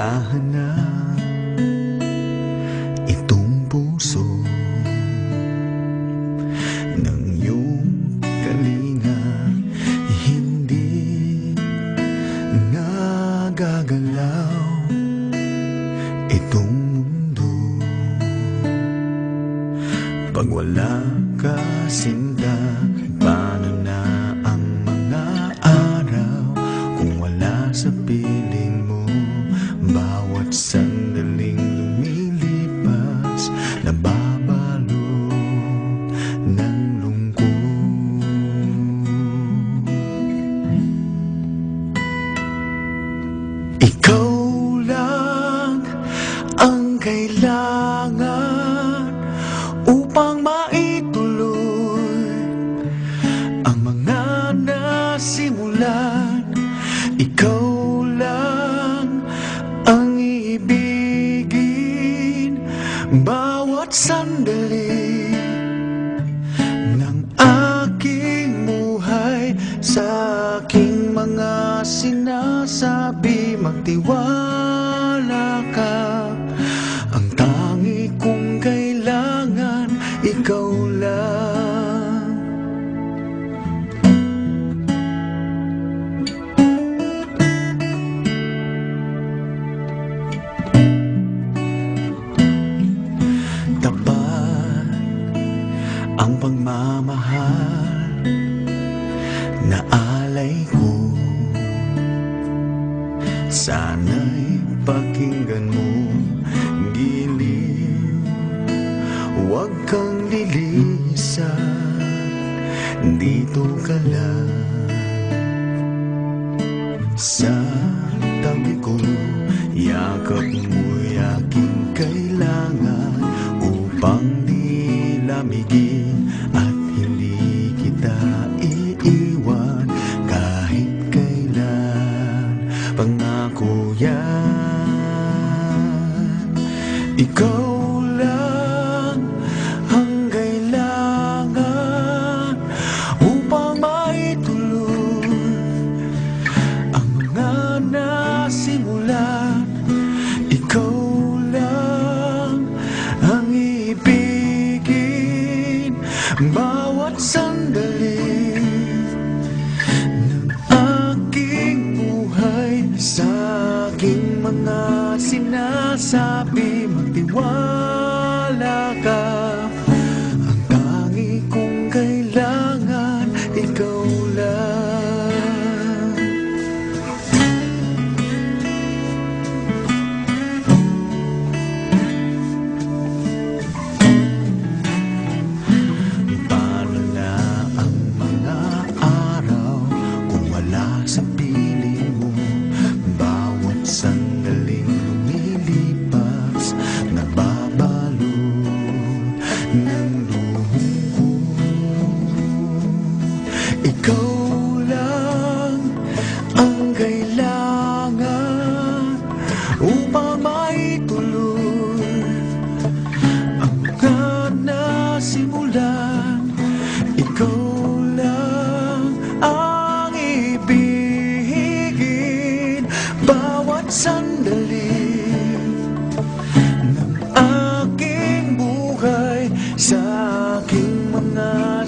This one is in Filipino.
hinahanap itong puso ng iyong kalinga, hindi nagagalaw itong mundo pag wala ka, sinta. Paano na ang mga araw kung wala sa piling mo? Bawat sandaling lumilipas, nababalot ng lungkot. Ikaw lang ang kailangan upang maituloy ang mga nasimulan. Ikaw lang ang iibigin bawat sandali ng aking buhay. Sa aking mga sinasabi, magtiwala ka. Ang tangi kong kailangan, ikaw lang. Tapat ang pagmamahal na alay ko. Sana'y pakinggan mo, giliw, huwag kang lilisan, dito ka lang sa tabi ko. Yakap mo'y aking kailangan upang di lamigin at hindi kita iiwan kahit kailan. Pangako yan, ikaw lang ang kailangan upang maituloy ang mga nasimulan. Ikaw lang ang ibigin bawat sandali ng aking buhay. Sa aking mga sinasabi, magtiwala ka. Ang tangi kong kailangan, ikaw lang. Paano na ang mga araw kung wala sa piling mo? Bawat sandaling lumilipas, nababalot ng lungkot. Ikaw lang ang kailangan upang maituloy ang mga nasimulan. Ikaw lang ang ibigin bawat sandali ng aking buhay. Sa aking mga